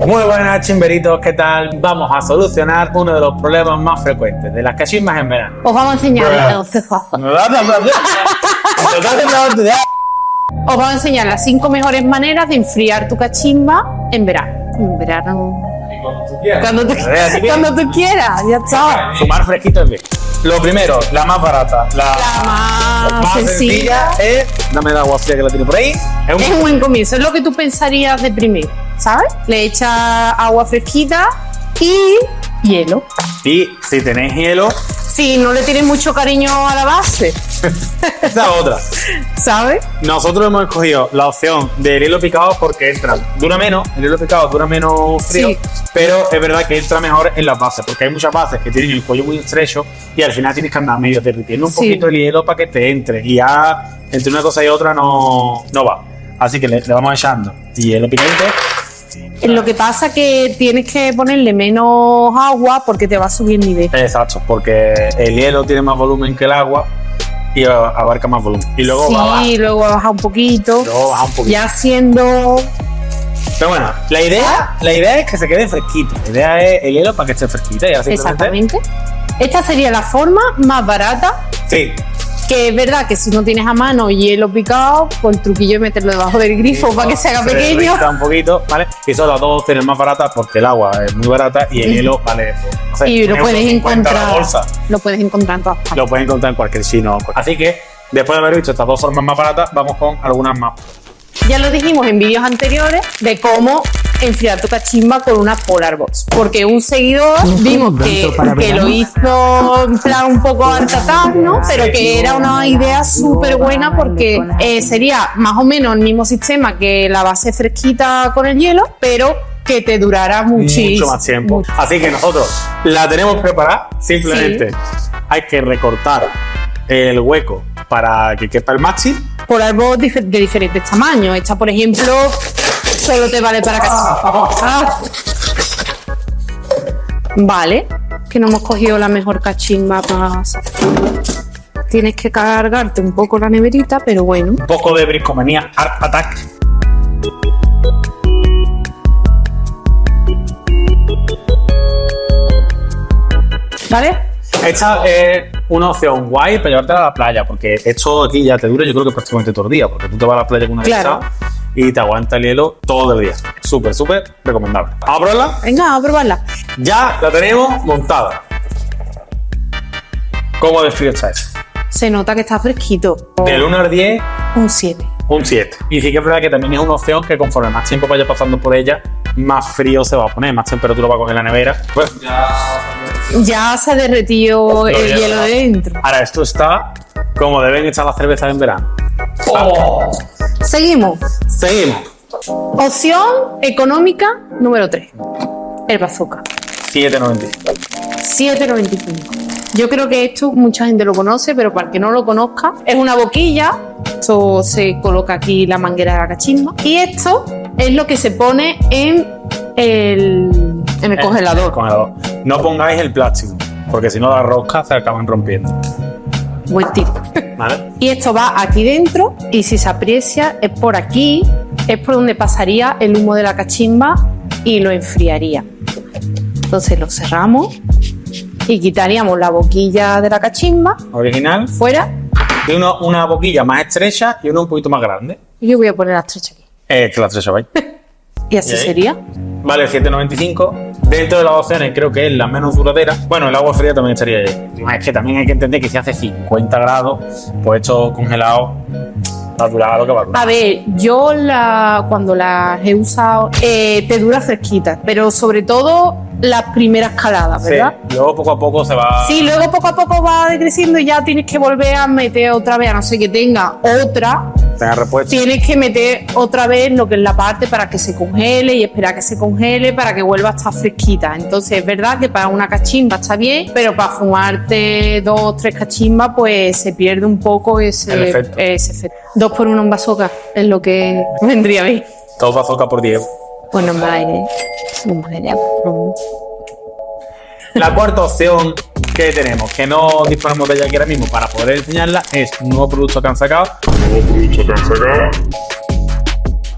Muy buenas, chimberitos, ¿qué tal? Vamos a solucionar uno de los problemas más frecuentes de las cachimbas en verano. Os vamos a enseñar Os vamos a enseñar las 5 mejores maneras de enfriar tu cachimba en verano. En verano. Cuando tú quieras, ya está. Fumar fresquito es bien. Lo primero, la más barata, la más sencilla es. Dame el agua fría que la tiene por ahí. Es un buen comienzo, es lo que tú pensarías de primero, ¿sabes? Le echas agua fresquita y hielo. Y si tenéis hielo. Si no le tienes mucho cariño a la base. Esa es otra. ¿Sabes? Nosotros hemos escogido la opción del hielo picado porque dura menos, el hielo picado dura menos frío, sí. Pero es verdad que entra mejor en las bases, porque hay muchas bases que tienen el cuello muy estrecho y al final tienes que andar medio derritiendo un poquito el hielo para que te entre. Y ya entre una cosa y otra no va. Así que le vamos echando hielo picadito. Lo que pasa que tienes que ponerle menos agua porque te va a subir el nivel. Exacto, porque el hielo tiene más volumen que el agua y abarca más volumen. Y luego luego va a bajar un poquito. Luego baja un poquito. Ya siendo... Pero bueno, la idea es que se quede fresquito. La idea es el hielo para que esté fresquita. Y así exactamente. Esta sería la forma más barata. Sí. Que es verdad que si no tienes a mano hielo picado, pues el truquillo es meterlo debajo del grifo para que se haga pequeño. Un poquito, ¿vale? Y son las dos opciones más baratas porque el agua es muy barata y el hielo vale, no sé, y lo puedes encontrar. Bolsa. Lo puedes encontrar en todas partes. Lo puedes encontrar en cualquier chino. Así que, después de haber visto estas dos formas más baratas, vamos con algunas más. Ya lo dijimos en vídeos anteriores de cómo enfriar tu cachimba con una Polar Box. Porque un seguidor vimos que lo hizo en plan un poco artatán, ¿no? Pero que era una idea súper buena porque sería más o menos el mismo sistema que la base fresquita con el hielo, pero que te durará mucho más tiempo. Así que nosotros la tenemos preparada, simplemente hay que recortar el hueco para que quepa el maxi. Polar Box de diferentes tamaños. Esta, por ejemplo, solo te vale para cachimba. Vale, que no hemos cogido la mejor cachimba para... Tienes que cargarte un poco la neverita, pero bueno. Un poco de bricomanía Art Attack. ¿Vale? Esta es una opción guay para llevártela a la playa, porque esto aquí ya te dura yo creo que prácticamente todo el día, porque tú te vas a la playa con una claro. Y te aguanta el hielo todo el día. Súper, súper recomendable. ¿Vamos a probarla? Venga, vamos a probarla. Ya la tenemos montada. ¿Cómo de frío está eso? Se nota que está fresquito. Del 1 al 10... Un 7. Un 7. Y sí que es verdad que también es una opción que conforme más tiempo vaya pasando por ella, más frío se va a poner, más temperatura va a coger la nevera. Pues ya se ha derretido el hielo de dentro. Ahora esto está como deben estar las cervezas en verano. ¡Oh! Seguimos. Opción económica número 3. El bazooka. 7,95. Yo creo que esto mucha gente lo conoce, pero para el que no lo conozca, es una boquilla. Esto se coloca aquí la manguera de la cachimba. Y esto es lo que se pone en el congelador. No pongáis el plástico, porque si no las roscas se acaban rompiendo. Buen tiro. ¿Vale? Y esto va aquí dentro y si se aprecia es por aquí, es por donde pasaría el humo de la cachimba y lo enfriaría. Entonces lo cerramos y quitaríamos la boquilla de la cachimba. Original. Fuera. Y una boquilla más estrecha y una un poquito más grande. Y yo voy a poner la estrecha aquí. Que la estrecha vais. Y así sería. Vale, 7,95. Dentro de las opciones creo que es la menos duradera. Bueno, el agua fría también estaría ahí. Es que también hay que entender que si hace 50 grados, pues esto congelado va a durar lo que va a durar. A ver, yo cuando las he usado, te dura fresquita, pero sobre todo las primeras caladas, ¿verdad? Sí, luego poco a poco se va... Sí, luego poco a poco va decreciendo y ya tienes que volver a meter otra vez, a no ser que tenga otra. Tenga repuesto. Tienes que meter otra vez lo que es la parte para que se congele y esperar que se congele para que vuelva a estar fresquita. Entonces es verdad que para una cachimba está bien, pero para fumarte 2 o 3 cachimbas pues se pierde un poco ese efecto. 2 por 1 en bazooka es lo que vendría bien. 2 bazooka por 10. Pues no me vale. La cuarta opción que tenemos, que no disponemos de ella aquí ahora mismo para poder enseñarla, es un nuevo producto que han sacado.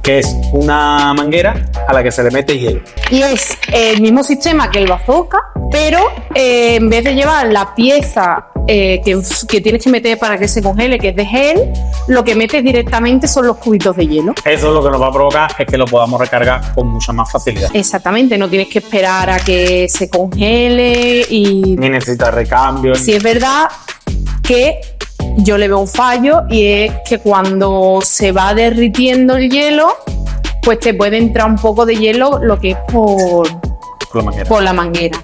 que es una manguera a la que se le mete hielo. Y es el mismo sistema que el bazooka, pero en vez de llevar la pieza que tienes que meter para que se congele, que es de gel, lo que metes directamente son los cubitos de hielo. Eso lo que nos va a provocar es que lo podamos recargar con mucha más facilidad. Exactamente, no tienes que esperar a que se congele y... Ni necesitas recambio. Sí, es verdad que yo le veo un fallo y es que cuando se va derritiendo el hielo, pues te puede entrar un poco de hielo lo que es por la manguera.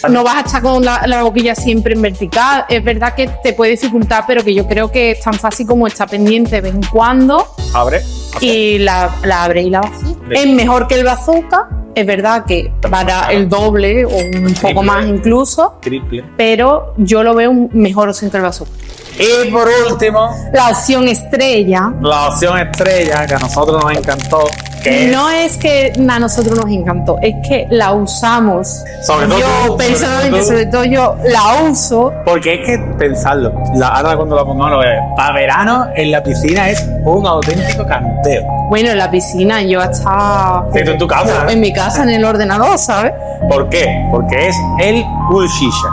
No vas a estar con la boquilla siempre en vertical. Es verdad que te puede dificultar, pero que yo creo que es tan fácil como estar pendiente de vez en cuando. Abre. Y la abre y la vacía. Es mejor que el bazooka. Es verdad que para el doble o un poco más incluso. Triple. Pero yo lo veo mejor opción que el bazooka. Y por último, la opción estrella. La opción estrella que a nosotros nos encantó. Que no es que a nosotros nos encantó, es que la usamos. Sobre todo yo la uso. Porque es que pensarlo, ahora cuando la pongamos para verano en la piscina es un auténtico canteo. Bueno, en la piscina yo hasta... ¿Sí, tú en tu casa? En mi casa, en el ordenador, ¿sabes? ¿Por qué? Porque es el Cool Shisha.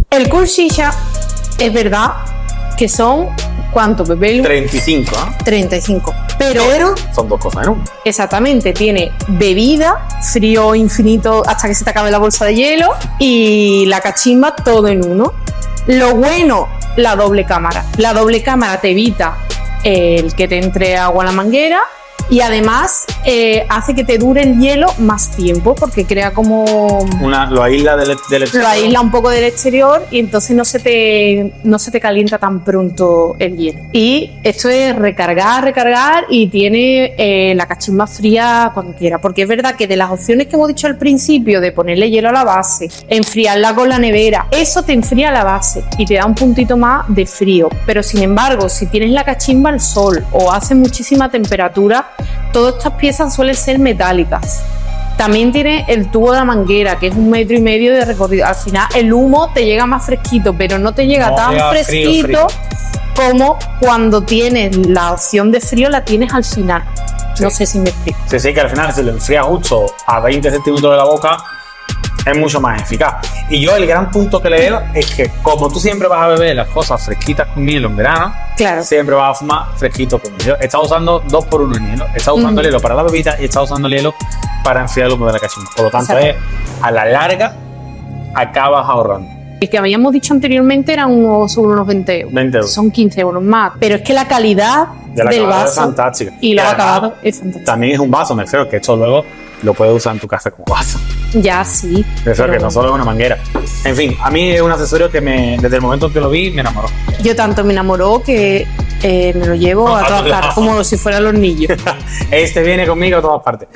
El Cool Shisha es verdad que son... ¿Cuánto, Pepe? 35, ¿eh? 35. Pero son dos cosas en uno. Exactamente, tiene bebida, frío infinito hasta que se te acabe la bolsa de hielo y la cachimba todo en uno. Lo bueno, la doble cámara. La doble cámara te evita el que te entre agua a la manguera y además hace que te dure el hielo más tiempo porque crea como... Lo aísla del exterior. Lo aísla un poco del exterior y entonces no se te calienta tan pronto el hielo. Y esto es recargar y tiene la cachimba fría cuando quiera. Porque es verdad que de las opciones que hemos dicho al principio de ponerle hielo a la base, enfriarla con la nevera, eso te enfría la base y te da un puntito más de frío. Pero sin embargo, si tienes la cachimba al sol o hace muchísima temperatura, todas estas piezas suelen ser metálicas. También tiene el tubo de la manguera, que es 1,5 metros de recorrido. Al final el humo te llega más fresquito, pero no te llega tan fresquito como cuando tienes la opción de frío, la tienes al final. Sí. No sé si me explico. Sí, que al final si lo enfrías justo a 20 centímetros de la boca, es mucho más eficaz. Y yo el gran punto que le veo es que como tú siempre vas a beber las cosas fresquitas con hielo en verano, claro, siempre vas a fumar fresquito con hielo. Estás usando 2x1 en hielo. Estás usando el hielo para la bebida y estás usando el hielo para enfriar el humo de la cachimba. Por lo tanto, a la larga acabas ahorrando. El que habíamos dicho anteriormente era sobre unos 20 euros. 20 euros. Son 15 euros más. Pero es que la calidad del vaso es fantástica. Y lo acabado es fantástico. También es un vaso, me refiero que esto luego lo puedes usar en tu casa como vaso. Ya, sí. Eso que no solo es una manguera. En fin, a mí es un accesorio que desde el momento en que lo vi, me enamoró. Yo tanto me enamoró que me lo llevo a todas partes, como si fuera el hornillo. Este viene conmigo a todas partes.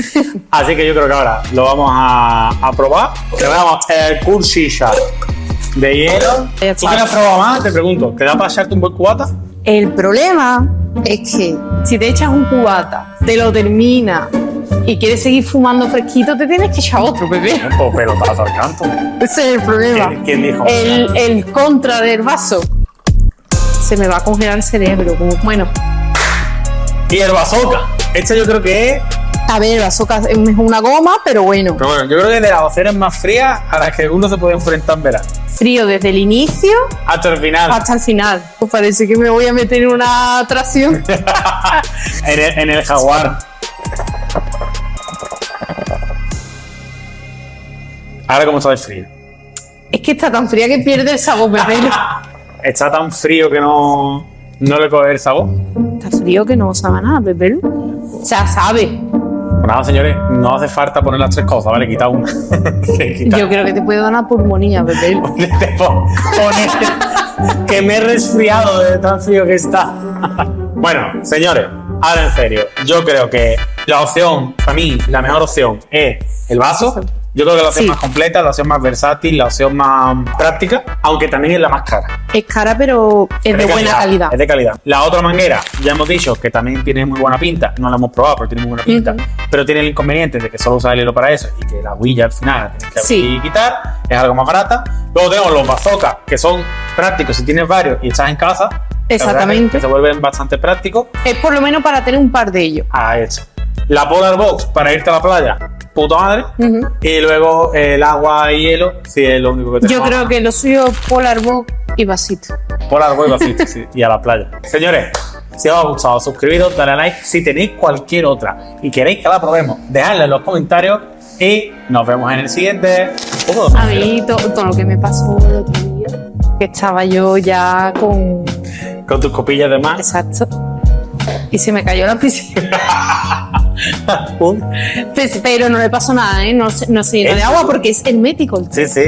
Así que yo creo que ahora lo vamos a probar. Le damos el Cool Shisha de hielo. ¿Tú qué has probado más? Te pregunto, ¿te da para echarte un buen cubata? El problema es que si te echas un cubata, te lo termina y quieres seguir fumando fresquito, te tienes que echar otro, bebé. Pues pelotazo al canto. Ese es el problema. ¿Quién dijo? El contra del vaso. Se me va a congelar el cerebro. Bueno. Y el bazooka. Este yo creo que es... A ver, el bazooka es una goma, pero bueno. Pero bueno, yo creo que es de las opciones más frías a las que uno se puede enfrentar en verano. Frío desde el inicio hasta el final. Hasta el final. Pues parece que me voy a meter en una atracción. en el Jaguar. Ahora, ¿cómo está de frío? Es que está tan fría que pierde el sabor, bebé. Está tan frío que no le coge el sabor. Está frío que no sabe nada, bebé. O sea, sabe. Pues nada, señores, no hace falta poner las tres cosas, ¿vale? Quita una. Yo creo que te puede dar una pulmonía, bebé. Ponete, que me he resfriado de tan frío que está. Bueno, señores, ahora en serio, yo creo que la opción, para mí, la mejor opción es el vaso. Yo creo que la opción más completa, la opción más versátil, la opción más práctica, aunque también es la más cara. Es cara, pero es de buena calidad. Es de calidad. La otra manguera, ya hemos dicho que también tiene muy buena pinta. No la hemos probado, pero tiene muy buena pinta. Pero tiene el inconveniente de que solo usa el hilo para eso y que la huilla al final la tienes que quitar. Es algo más barata. Luego tenemos los bazookas, que son prácticos si tienes varios y estás en casa. Exactamente. Que se vuelven bastante prácticos. Es por lo menos para tener un par de ellos. Ahí está. La Polar Box para irte a la playa, puta madre. Y luego el agua y hielo, sí, es lo único que tengo. Yo creo que lo suyo Polar Box y vasito. Polar Box vasito, sí, y a la playa. Señores, si os ha gustado, suscribiros, dale a like. Si tenéis cualquier otra y queréis que la probemos, dejadla en los comentarios y nos vemos en el siguiente. A mí todo lo que me pasó el otro día, que estaba yo ya con tus copillas de mar. Exacto. Y se me cayó la piscina. Pero no le pasó nada, ¿eh? No se llenó de agua porque es hermético. Sí, sí.